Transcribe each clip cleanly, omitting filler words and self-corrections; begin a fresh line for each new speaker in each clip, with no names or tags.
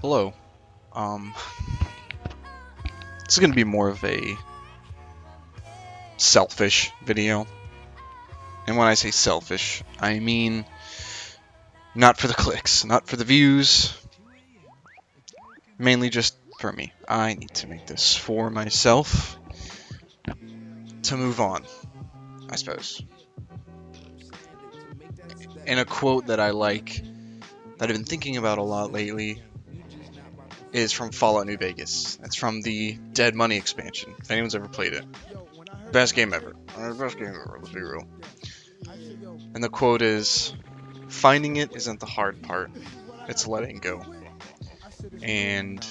Hello. Um, this is gonna be more of a selfish video. And when I say selfish, I mean not for the clicks, not for the views, mainly just for me. I need to make this for myself to move on, I suppose. And a quote that I like, that I've been thinking about a lot lately, is from Fallout New Vegas. It's from the Dead Money expansion, if anyone's ever played it. Best game ever. Best game ever, let's be real. And the quote is, finding it isn't the hard part, it's letting go. And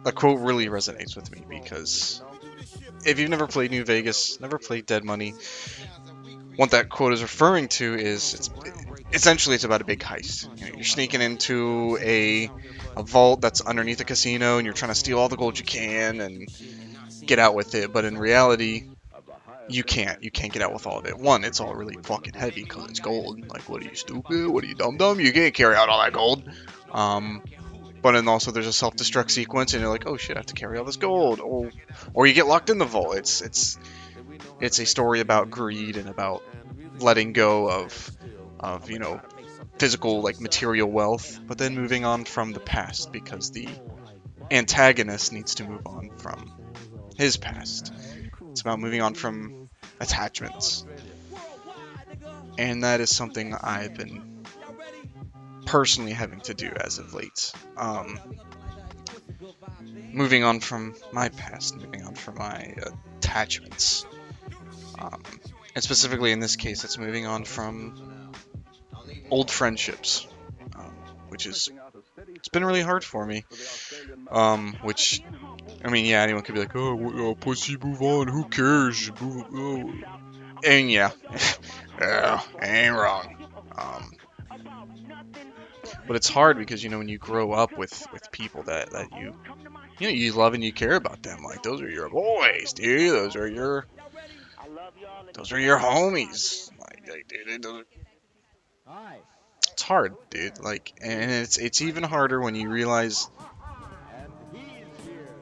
that quote really resonates with me because if you've never played New Vegas, never played Dead Money, what that quote is referring to is essentially it's about a big heist. You're sneaking into a vault that's underneath a casino and you're trying to steal all the gold you can and get out with it, but in reality you can't. You can't get out with all of it. One, it's all really fucking heavy because it's gold. Like, what are you, stupid? What are you, dumb? You can't carry out all that gold. Um, but then also there's a self-destruct sequence, and you're like, oh shit, I have to carry all this gold, or you get locked in the vault. It's a story about greed and about letting go of physical like material wealth, but then moving on from the past because the antagonist needs to move on from his past. It's about moving on from attachments, and that is something I've been personally having to do as of late. Moving on from my past, moving on from my attachments. Um, and specifically in this case, it's moving on from old friendships, um, which is it's been really hard for me. Which I mean, yeah, anyone could be like, oh, pussy, move on. Who cares? Oh. And yeah, yeah, ain't wrong. Um, but it's hard because when you grow up with people that you love and you care about them, like those are your boys, dude. Those are your homies. Like dude, it's hard, dude. Like, and it's even harder when you realize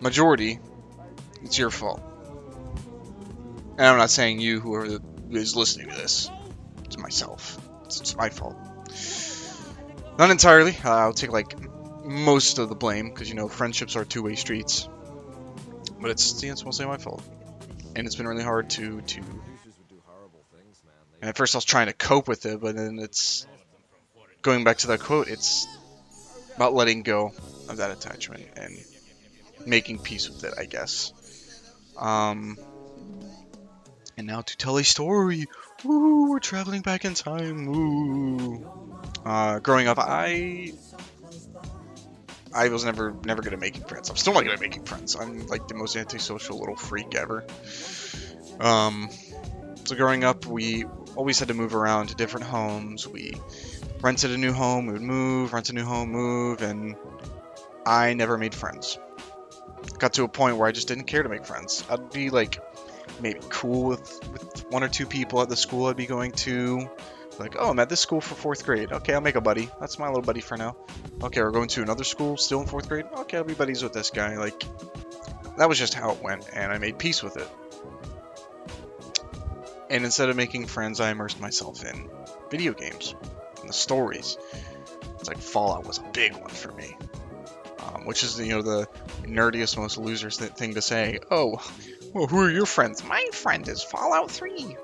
majority it's your fault. And I'm not saying you, whoever is listening to this, it's myself. It's my fault. Not entirely. I'll take like most of the blame because friendships are two-way streets. But it's mostly my fault, and it's been really hard to. And at first I was trying to cope with it, but then it's going back to that quote. It's about letting go of that attachment and making peace with it, I guess. Um, and now to tell a story. Woo, we're traveling back in time. Woo. Growing up, I was never good at making friends. I'm still not good at making friends. I'm like the most antisocial little freak ever. Um, so growing up, we always had to move around to different homes. We rented a new home, we would move, rent a new home, move, and I never made friends. Got to a point where I just didn't care to make friends. I'd be like maybe cool with one or two people at the school I'd be going to. Like, oh, I'm at this school for 4th grade. Okay, I'll make a buddy. That's my little buddy for now. Okay, we're going to another school, still in 4th grade. Okay, I'll be buddies with this guy. Like, that was just how it went, and I made peace with it. And instead of making friends, I immersed myself in video games and the stories. It's like Fallout was a big one for me, which is the nerdiest, most loser thing to say. Oh, well, who are your friends? My friend is Fallout 3.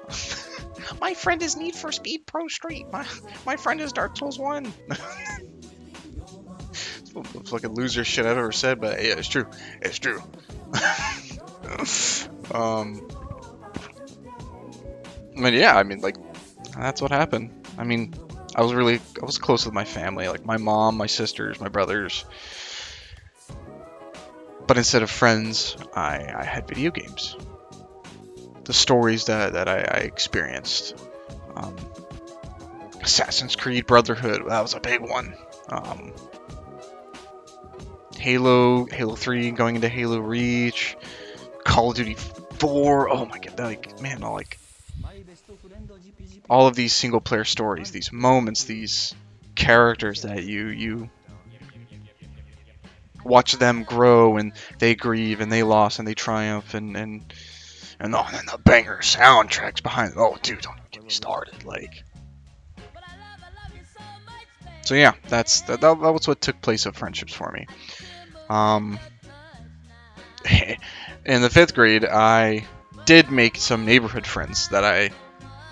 My friend is Need for Speed Pro Street. My friend is Dark Souls 1. It's the fucking loser shit I've ever said, but yeah, it's true. It's true. But yeah, I mean, like, that's what happened. I mean, I was close with my family, like my mom, my sisters, my brothers. But instead of friends, I had video games. The stories that I experienced. Um, Assassin's Creed Brotherhood, that was a big one. Halo 3, going into Halo Reach, Call of Duty 4. Oh my god, like, man, all of these single player stories, these moments, these characters that you watch them grow, and they grieve, and they lost, and they triumph, and then the banger soundtracks behind it. Oh, dude, don't get me started. Like, so yeah, that was what took place of friendships for me. Um, in the 5th grade, I did make some neighborhood friends that I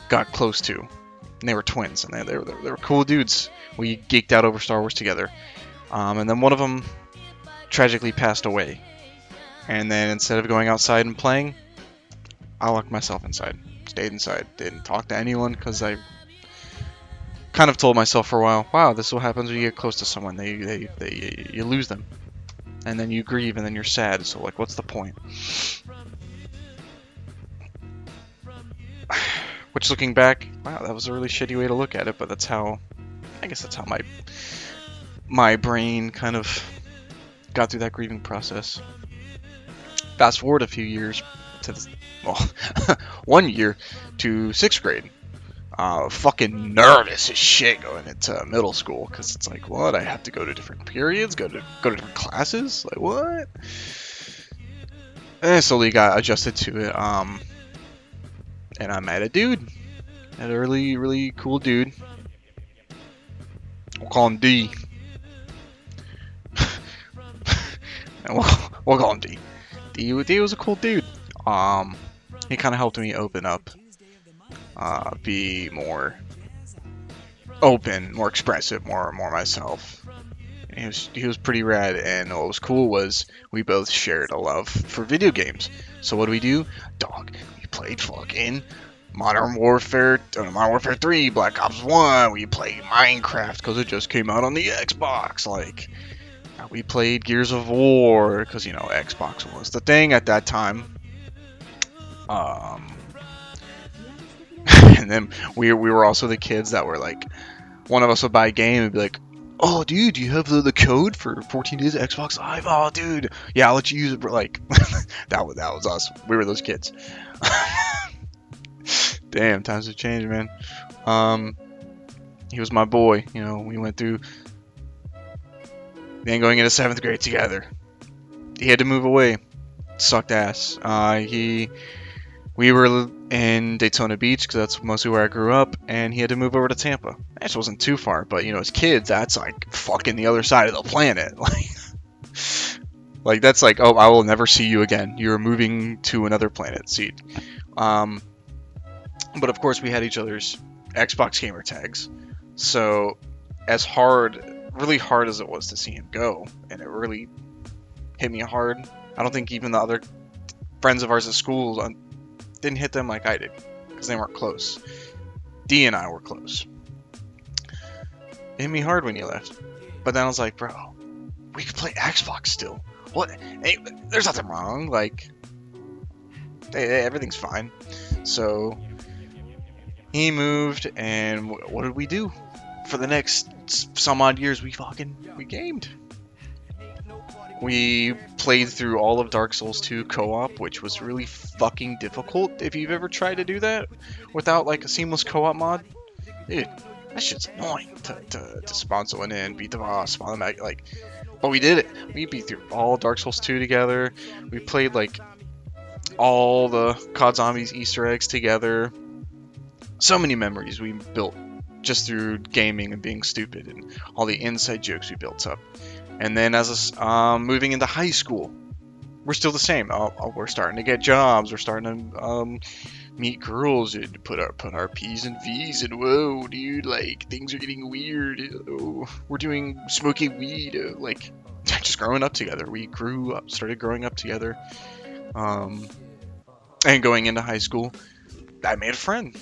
got close to. And they were twins, and they were cool dudes. We geeked out over Star Wars together. And then one of them tragically passed away. And then instead of going outside and playing, I locked myself inside. Stayed inside. Didn't talk to anyone because I kind of told myself for a while, wow, this is what happens when you get close to someone. You lose them. And then you grieve, and then you're sad. So, like, what's the point? Which, looking back, wow, that was a really shitty way to look at it, but I guess that's how my brain kind of got through that grieving process. Fast forward a few years to this, well, 1 year to 6th grade. Fucking nervous as shit going into middle school, because it's like, what? I have to go to different periods, go to different classes, like what? And I slowly got adjusted to it. And I met a dude, a really really cool dude. We'll call him D. And we'll call him D. D was a cool dude. He kind of helped me open up, be more open, more expressive, more myself. And he was pretty rad, and what was cool was we both shared a love for video games. So what do? Dog, we played fucking Modern Warfare 3, Black Ops 1. We played Minecraft because it just came out on the Xbox. Like, we played Gears of War because, you know, Xbox was the thing at that time. And then we were also the kids that were like, one of us would buy a game and be like, oh, dude, do you have the code for 14 days of Xbox Live? Oh, dude, yeah, I'll let you use it. Like, that was us. We were those kids. Damn, times have changed, man. He was my boy. You know, we went through then going into 7th grade together. He had to move away. Sucked ass. We were in Daytona Beach because that's mostly where I grew up, and he had to move over to Tampa. It wasn't too far, but you know, as kids, that's like fucking the other side of the planet. Like that's like, oh, I will never see you again. You're moving to another planet. See. But of course, we had each other's Xbox gamer tags. So, really hard as it was to see him go, and it really hit me hard. I don't think even the other friends of ours at school didn't hit them like I did, because they weren't close. D and I were close. It hit me hard when you left. But then I was like, bro, we could play Xbox still. What? Hey, there's nothing wrong. Like, everything's fine. So he moved, and what did we do? For the next some odd years, we gamed. We played through all of Dark Souls 2 co-op, which was really fucking difficult if you've ever tried to do that without like a seamless co-op mod. Dude, that shit's annoying to spawn someone in, beat the boss, spawn them out, like, but we did it. We beat through all Dark Souls 2 together. We played like all the COD Zombies Easter eggs together. So many memories we built just through gaming and being stupid, and all the inside jokes we built up. And then moving into high school, we're still the same. We're starting to get jobs. We're starting to meet girls and put our P's and V's. And whoa, dude, like things are getting weird. Oh, we're doing smoking weed. Like just growing up together. We started growing up together. And going into high school, I made a friend.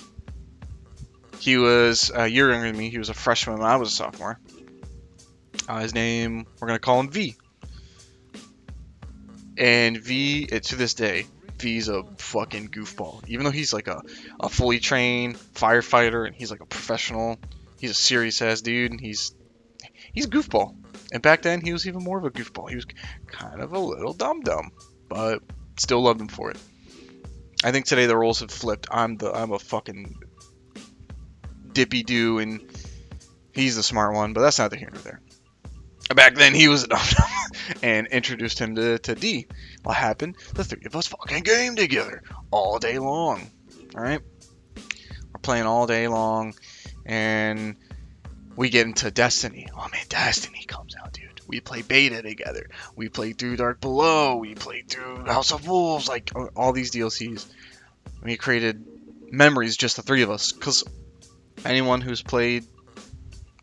He was a year younger than me. He was a freshman when I was a sophomore. His name, we're going to call him V. And V, to this day, V's a fucking goofball. Even though he's like a fully trained firefighter and he's like a professional, he's a serious ass dude. He's a goofball. And back then, he was even more of a goofball. He was kind of a little dumb, but still loved him for it. I think today the roles have flipped. I'm a fucking dippy-doo, and he's the smart one, but that's neither here nor there. Back then, he was a dum dum, and introduced him to D. What happened? The three of us fucking game together all day long. All right, we're playing all day long, and we get into Destiny. Oh man, Destiny comes out, dude. We play beta together. We played through Dark Below. We played through House of Wolves, like all these DLCs. We created memories, just the three of us. Cause anyone who's played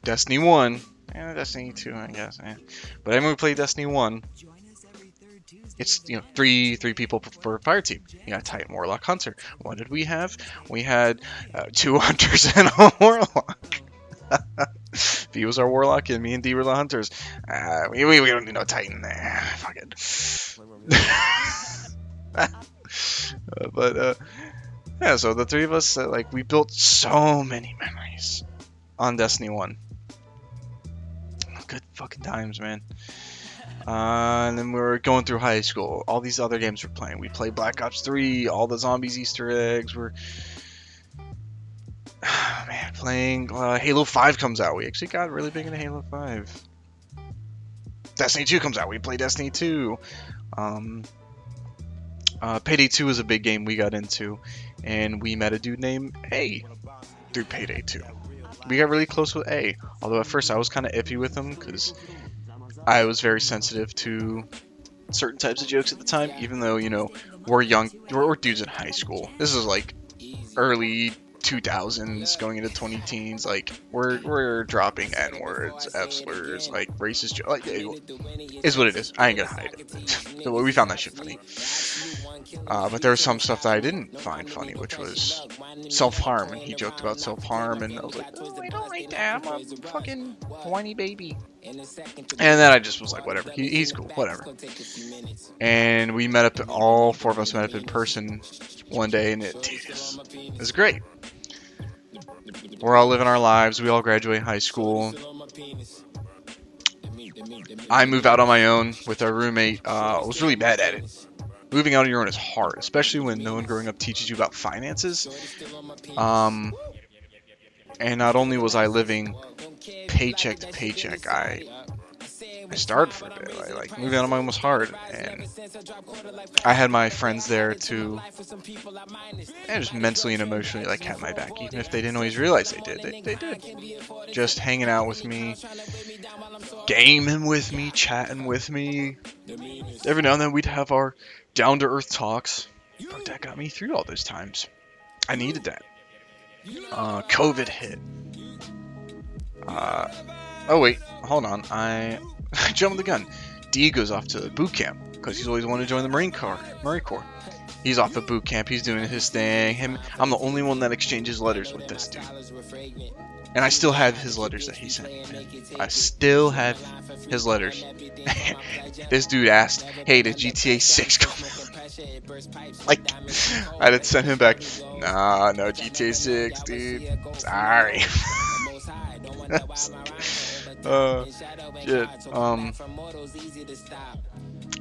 Destiny 1, and Destiny 2, I guess, but anyone who played Destiny 1, it's three people per fire team. You got Titan, Warlock, Hunter. What did we have? We had two hunters and a warlock. V was our warlock, and me and D were the hunters. We don't need no Titan there. Fuck it. But yeah, so the three of us, like, we built so many memories on Destiny 1. Good fucking times, man. And then we were going through high school. All these other games we're playing. We played Black Ops 3, all the zombies Easter eggs. We're man, playing Halo 5 comes out. We actually got really big into Halo 5. Destiny 2 comes out. We play Destiny 2. Payday 2 was a big game we got into, and we met a dude named A through Payday 2. We got really close with A, although at first I was kind of iffy with him because I was very sensitive to certain types of jokes at the time, even though, we're young, we're dudes in high school. This is like early 2000s going into 20 teens, like we're dropping n-words, f-slurs, like racist like it is what it is. I ain't gonna hide it. So we found that shit funny, but there was some stuff that I didn't find funny, which was self-harm, and he joked about self-harm, and I was like, oh, I don't like that, I'm a fucking whiny baby. And then I just was like, whatever, he's cool, whatever. And we met up, all four of us met up in person one day, and it was great. We're all living our lives. We all graduate high school. I move out on my own with our roommate. I was really bad at it. Moving out on your own is hard, especially when no one growing up teaches you about finances. And not only was I living paycheck to paycheck, I starved for a bit. Like moving out on my own was hard, and I had my friends there to, and just mentally and emotionally, like, have my back, even if they didn't always realize they did. They did. Just hanging out with me, gaming with me, chatting with me. Every now and then we'd have our down to earth talks. But that got me through all those times. I needed that. COVID hit. Oh wait, hold on. I jumped the gun. D goes off to boot camp because he's always wanted to join the Marine Corps. He's off at boot camp. He's doing his thing. I'm the only one that exchanges letters with this dude. And I still have his letters that he sent me. I still have his letters. This dude asked, hey, did GTA 6 come out? Like, I didn't send him back, nah, no GTA 6, dude. Sorry. Shit.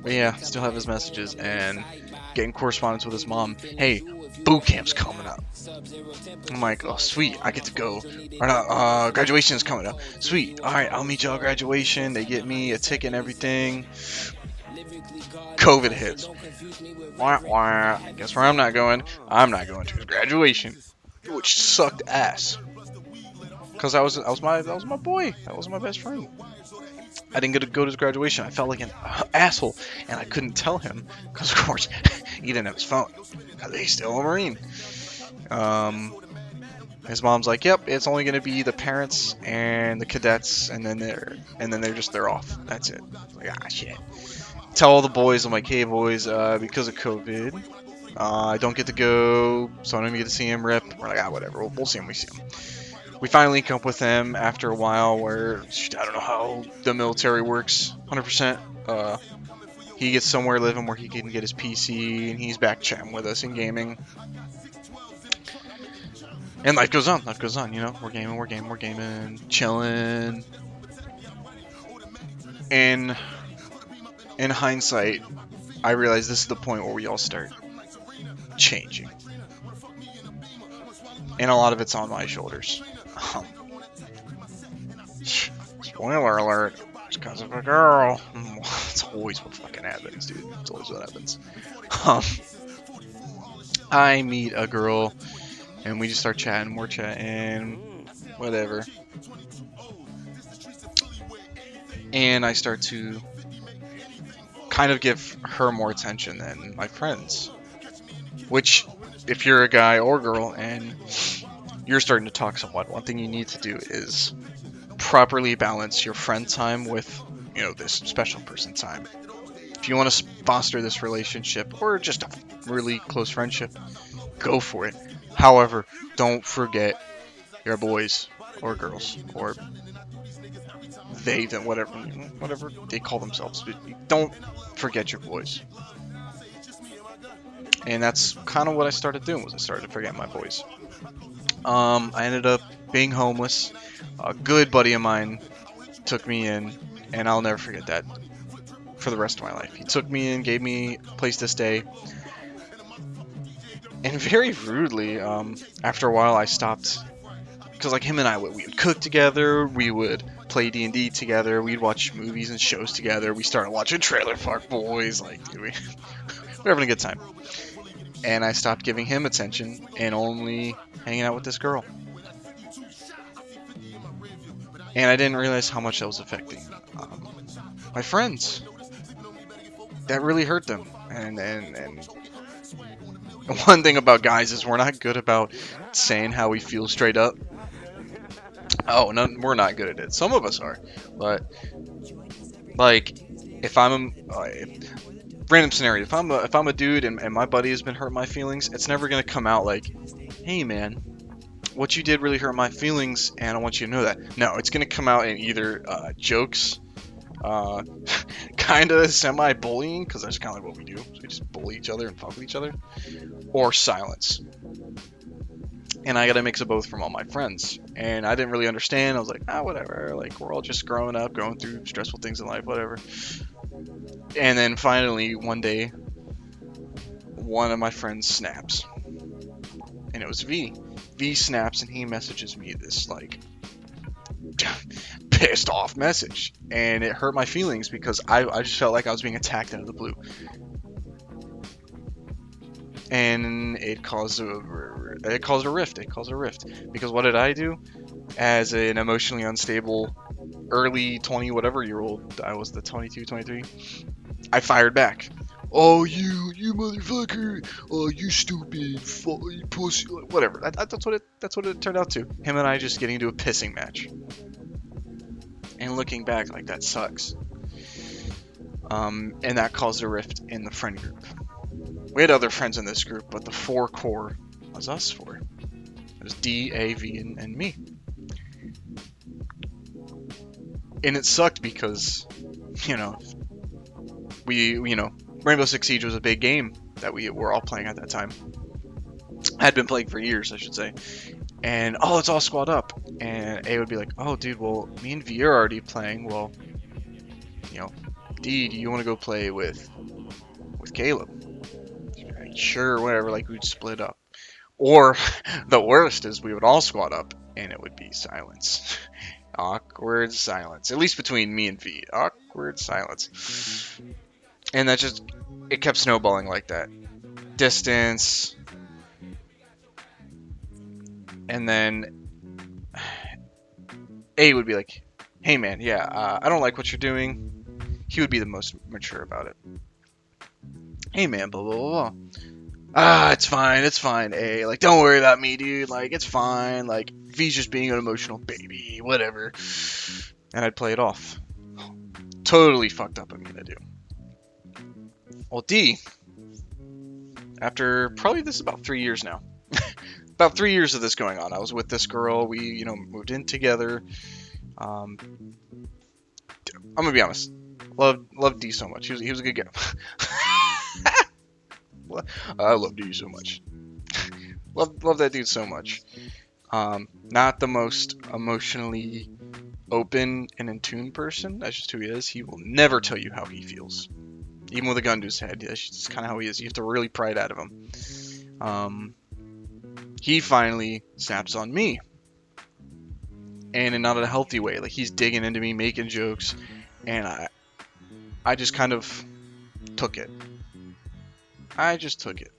But yeah, still have his messages and getting correspondence with his mom. Hey, boot camp's coming up. I'm like, oh sweet, I get to go. Or not, graduation is coming up. Sweet, alright, I'll meet y'all at graduation. They get me a ticket and everything. COVID hits. Wah, wah. Guess where I'm not going? I'm not going to his graduation, which sucked ass. Cause that was my boy. That was my best friend. I didn't get to go to his graduation. I felt like an asshole, and I couldn't tell him because, of course, he didn't have his phone because he's still a Marine. His mom's like, "Yep, it's only gonna be the parents and the cadets, and then they're off. That's it." Like, ah, shit. Tell all the boys, I'm like, "Hey, boys, because of COVID, I don't get to go, so I don't even get to see him rip." We're like, "Ah, whatever. We'll see him. We see him." We finally link up with him after a while where, I don't know how the military works 100%. He gets somewhere living where he can get his PC, and he's back chatting with us in gaming. And life goes on, we're gaming, chilling. In hindsight, I realize this is the point where we all start changing. And a lot of it's on my shoulders. Spoiler alert. It's because of a girl. It's always what fucking happens, dude. It's always what happens. Um, I meet a girl, and we just start chatting, more chatting, whatever. And I start to kind of give her more attention than my friends. Which, if you're a guy or girl and you're starting to talk somewhat, one thing you need to do is properly balance your friend time with, this special person time. If you want to foster this relationship or just a really close friendship, go for it. However, don't forget your boys or girls or they, then whatever they call themselves. Don't forget your boys. And that's kind of what I started doing. Was I started to forget my boys. I ended up being homeless. A good buddy of mine took me in, and I'll never forget that for the rest of my life. He took me in, gave me a place to stay, and very rudely, after a while, I stopped. Because like him and I, we would cook together, we would play D&D together, we'd watch movies and shows together. We started watching Trailer Park Boys, like dude, we're having a good time. And I stopped giving him attention and only hanging out with this girl. And I didn't realize how much that was affecting my friends. That really hurt them. And one thing about guys is we're not good about saying how we feel straight up. Oh, no, we're not good at it. Some of us are, but like, if I'm random scenario, if I'm a dude and my buddy has been hurting my feelings, it's never gonna come out like, hey man, what you did really hurt my feelings, and I want you to know that. No, it's gonna come out in either jokes, kind of semi-bullying, because that's kind of like what we do. So we just bully each other and fuck with each other, or silence. And I got a mix of both from all my friends. And I didn't really understand. I was like, whatever. Like, we're all just growing up, going through stressful things in life, whatever. And then finally, one day, one of my friends snaps. And it was V. V snaps and he messages me this, like, pissed off message. And it hurt my feelings because I just felt like I was being attacked out of the blue. And it caused a rift. It caused a rift. Because what did I do? As an emotionally unstable, early 20 whatever year old, I was the 22, 23, I fired back. Oh, you motherfucker! Oh, you stupid, you pussy, whatever. That's what it turned out to. Him and I just getting into a pissing match. And looking back, like, that sucks. And that caused a rift in the friend group. We had other friends in this group, but the four core was us four. It was D, A, V, and me. And it sucked because, Rainbow Six Siege was a big game that we were all playing at that time. I had been playing for years, I should say. And, let's all squad up. And A would be like, oh, dude, well, me and V are already playing. Well, D, do you want to go play with Caleb? Sure, whatever, like, we'd split up. Or, the worst is we would all squad up, and it would be silence. Awkward silence. At least between me and V. Awkward silence. And it kept snowballing like that. Distance. And then A would be like, hey man, yeah, I don't like what you're doing. He would be the most mature about it. Hey man, blah, blah, blah, blah. It's fine, A. Like, don't worry about me, dude. Like, it's fine. Like, V's just being an emotional baby, whatever. And I'd play it off. Totally fucked up of me to do. Well, D, after probably this is about 3 years now. About 3 years of this going on. I was with this girl. We, moved in together. I'm gonna be honest. Loved D so much. He was a good guy. I love D so much. love that dude so much. Not the most emotionally open and in tune person. That's just who he is. He will never tell you how he feels, even with a gun to his head. That's just kind of how he is. You have to really pry it out of him. He finally snaps on me, and in not a healthy way. Like, he's digging into me, making jokes, and I just kind of took it. I just took it.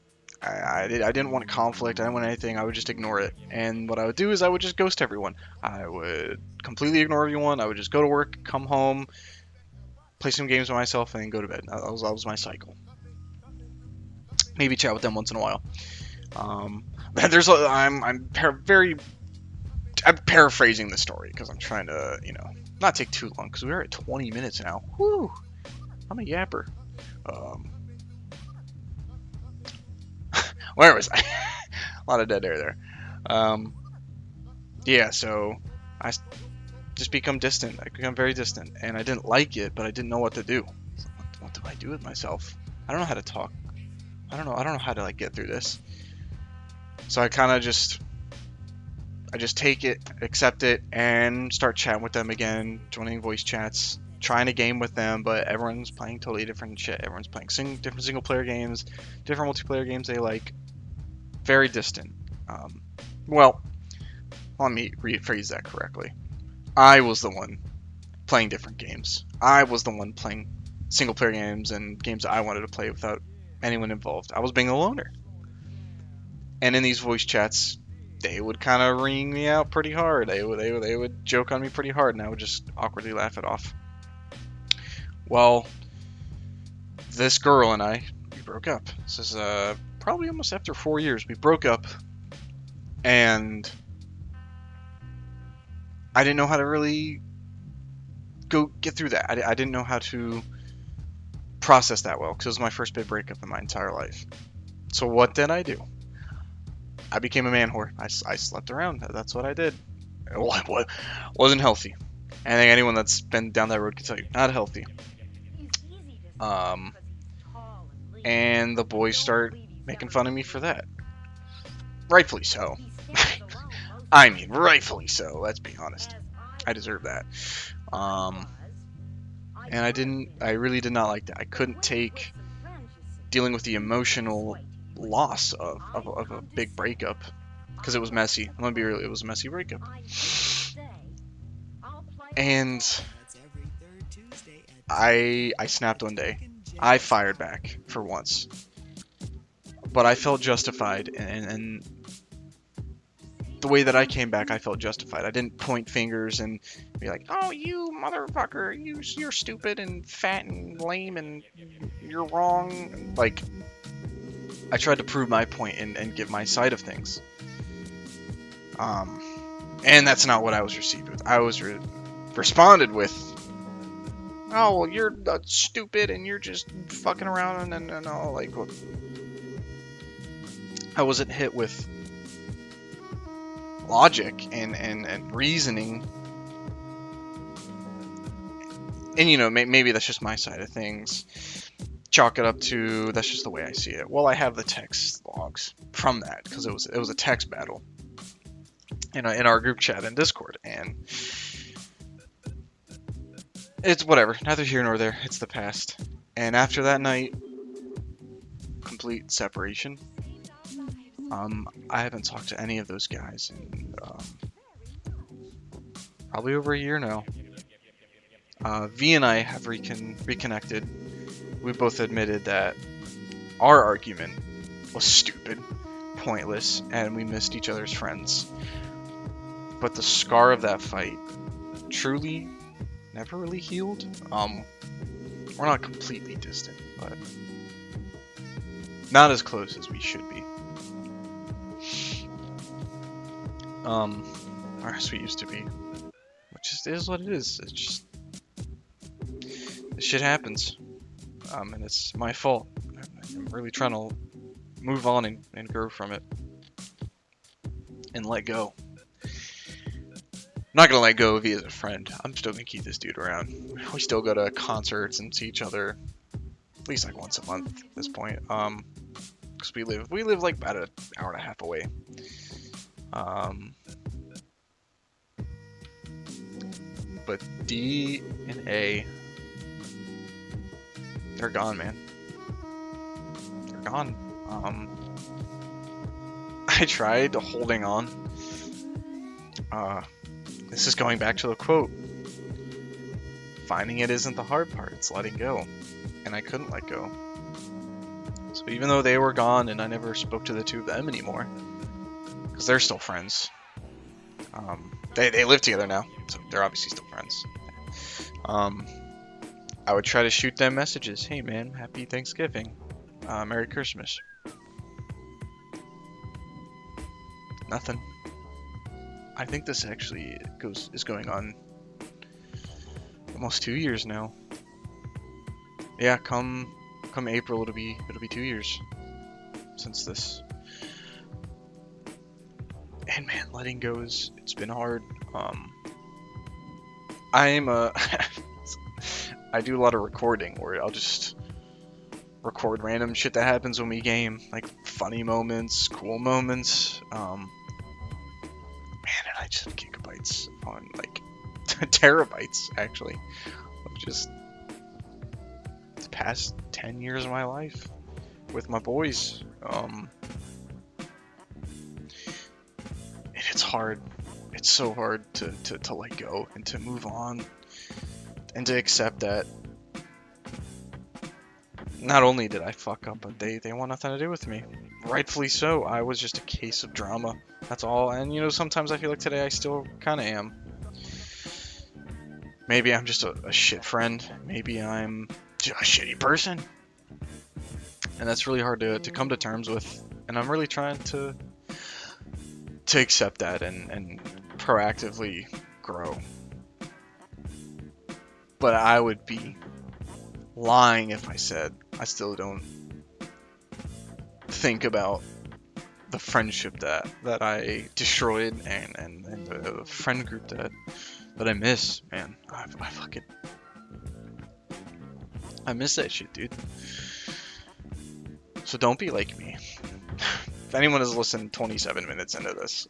I didn't want conflict. I didn't want anything. I would just ignore it. And what I would do is I would just ghost everyone. I would completely ignore everyone. I would just go to work, come home, play some games by myself, and then go to bed. That was my cycle. Maybe chat with them once in a while. I'm paraphrasing the story because I'm trying to, not take too long because we're at 20 minutes now. Whew, I'm a yapper. Um, where was I? A lot of dead air there. Um, yeah, so I just become distant. I become very distant, and I didn't like it, but I didn't know what to do. So what do I do with myself? I don't know how to talk. I don't know. I don't know how to get through this. So I just take it, accept it, and start chatting with them again, joining voice chats, trying to game with them, but everyone's playing totally different shit. Everyone's playing different single player games, different multiplayer games they like. Very distant. Well, let me rephrase that correctly. I was the one playing different games. I was the one playing single player games and games that I wanted to play without anyone involved. I was being a loner. And in these voice chats, they would kind of ring me out pretty hard. They would joke on me pretty hard, and I would just awkwardly laugh it off. Well, this girl and we broke up. This is probably almost after 4 years. We broke up, and I didn't know how to really get through that. I didn't know how to process that well because it was my first big breakup in my entire life. So what did I do? I became a man whore. I slept around. That's what I did. It wasn't healthy. I think anyone that's been down that road can tell you, not healthy. Um, and the boys start making fun of me for that. Rightfully so. I mean, rightfully so. Let's be honest. I deserve that. And I really did not like that. I couldn't take dealing with the emotional loss of a big breakup because it was messy. I'm gonna be real, it was a messy breakup. And I snapped one day. I fired back for once, but I felt justified, and the way that I came back, I felt justified. I didn't point fingers and be like, "Oh, you motherfucker, you're stupid and fat and lame and you're wrong." Like, I tried to prove my point and give my side of things. And that's not what I was received with. I was responded with, "Oh, well, you're stupid and you're just fucking around and all." Like, I wasn't hit with logic and reasoning. And maybe that's just my side of things. Chalk it up to that's just the way I see it. Well, I have the text logs from that because it was a text battle in our group chat in Discord, and it's whatever. Neither here nor there. It's the past. And after that night, complete separation. I haven't talked to any of those guys in probably over a year now. V and I have reconnected. We both admitted that our argument was stupid, pointless, and we missed each other's friends. But the scar of that fight truly never really healed. We're not completely distant, but not as close as we should be. Or as we used to be. Which is what it is. It's just this shit happens. And it's my fault. I'm really trying to move on and grow from it. And let go. I'm not gonna let go of you as a friend. I'm still gonna keep this dude around. We still go to concerts and see each other at least like once a month at this point. Because we live like about an hour and a half away. But D and A, they're gone, man. They're gone. I tried holding on. This is going back to the quote. finding it isn't the hard part, it's letting go. And I couldn't let go. So even though they were gone and I never spoke to the two of them anymore, because they're still friends. They live together now, so they're obviously still friends. I would try to shoot them messages. Hey man, happy Thanksgiving. Merry Christmas. Nothing. I think this actually is going on almost 2 years now. Yeah, come April it'll be 2 years since this. And man, letting go it's been hard. I'm I do a lot of recording where I'll just record random shit that happens when we game, like funny moments, cool moments. Man, and I just have gigabytes on, like terabytes actually, of just the past 10 years of my life with my boys. And it's hard. It's so hard to let go and to move on and to accept that not only did I fuck up, but they want nothing to do with me. Rightfully so. I was just a case of drama. That's all. And you know, sometimes I feel like today I still kind of am. Maybe I'm just a shit friend. Maybe I'm just a shitty person. And that's really hard to come to terms with. And I'm really trying to accept that and proactively grow. But I would be lying if I said I still don't think about the friendship that I destroyed and the friend group that I miss, man. I fucking I miss that shit, dude. So don't be like me. If anyone has listened 27 minutes into this,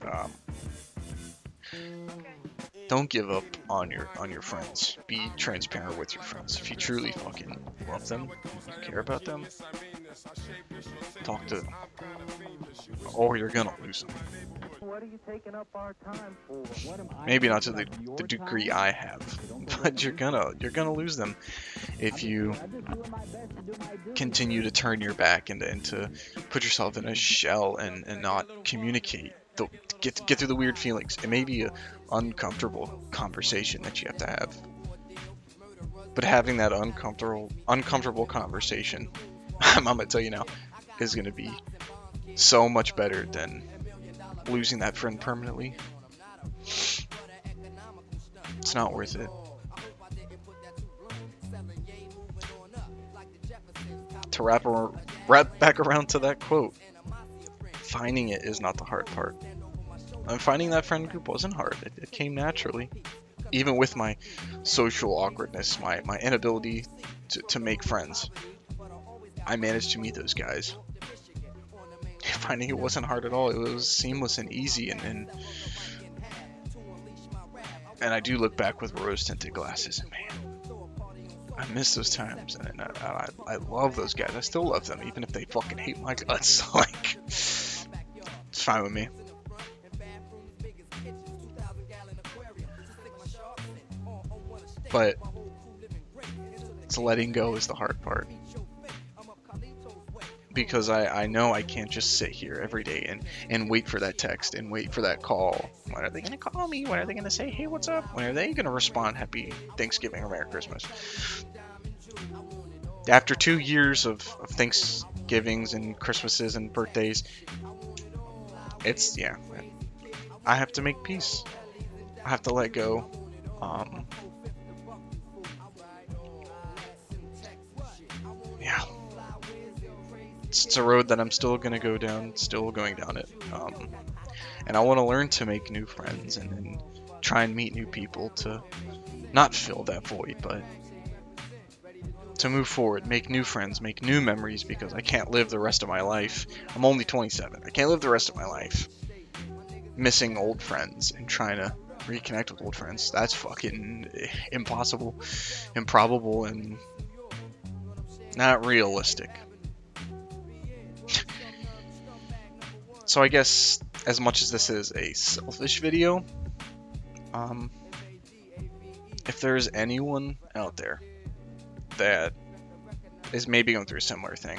don't give up on your friends. Be transparent with your friends. If you truly fucking love them, you care about them, talk to them, or you're gonna lose them. Maybe not to the degree I have, but you're gonna lose them if you continue to turn your back and to put yourself in a shell and not communicate. Get through the weird feelings. It may be an uncomfortable conversation that you have to have, but having that uncomfortable conversation, I'm gonna tell you now, is gonna be so much better than losing that friend permanently. It's not worth it. To wrap back around to that quote, finding it is not the hard part. And finding that friend group wasn't hard. It came naturally. Even with my social awkwardness, my inability to make friends, I managed to meet those guys. Finding it wasn't hard at all. It was seamless and easy, and I do look back with rose-tinted glasses, and man, I miss those times, and I love those guys. I still love them, even if they fucking hate my guts. Like, it's fine with me. But letting go is the hard part. Because I know I can't just sit here every day and wait for that text and wait for that call. When are they going to call me? When are they going to say, hey, what's up? When are they going to respond, happy Thanksgiving or Merry Christmas? After 2 years of Thanksgivings and Christmases and birthdays, I have to make peace. I have to let go. It's a road that I'm still gonna go down, still going down it. And I want to learn to make new friends and try and meet new people to not fill that void, but to move forward, make new friends, make new memories, because I can't live the rest of my life. I'm only 27. I can't live the rest of my life missing old friends and trying to reconnect with old friends. That's fucking impossible, improbable, and not realistic. So I guess, as much as this is a selfish video, if there's anyone out there that is maybe going through a similar thing,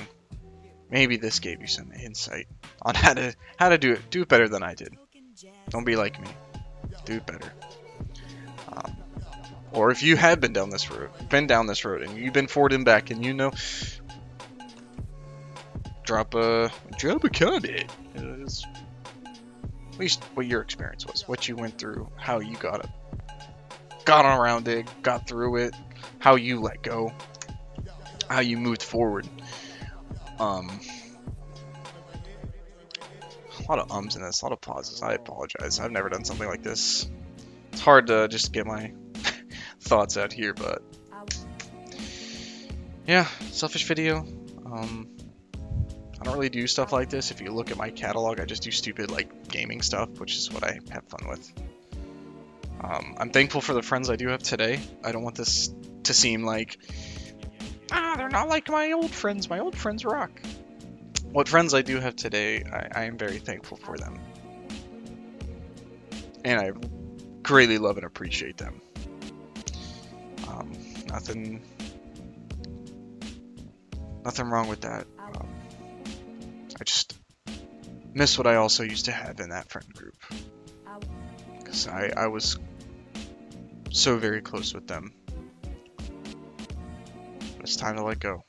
maybe this gave you some insight on how to do it better than I did. Don't be like me. Do it better. Um, or if you have been down this road, and you've been forward and back, and you know, drop a comment. At least what your experience was, what you went through, how you got around it, got through it, how you let go, how you moved forward. A lot of ums in this, a lot of pauses. I apologize. I've never done something like this. It's hard to just get my thoughts out here, but yeah, selfish video. I don't really do stuff like this. If you look at my catalog, I just do stupid like gaming stuff, which is what I have fun with. I'm thankful for the friends I do have today. I don't want this to seem like, they're not like my old friends. My old friends rock. What friends I do have today, I am very thankful for them. And I greatly love and appreciate them. Nothing wrong with that. I just miss what I also used to have in that friend group. Because I was so very close with them. It's time to let go.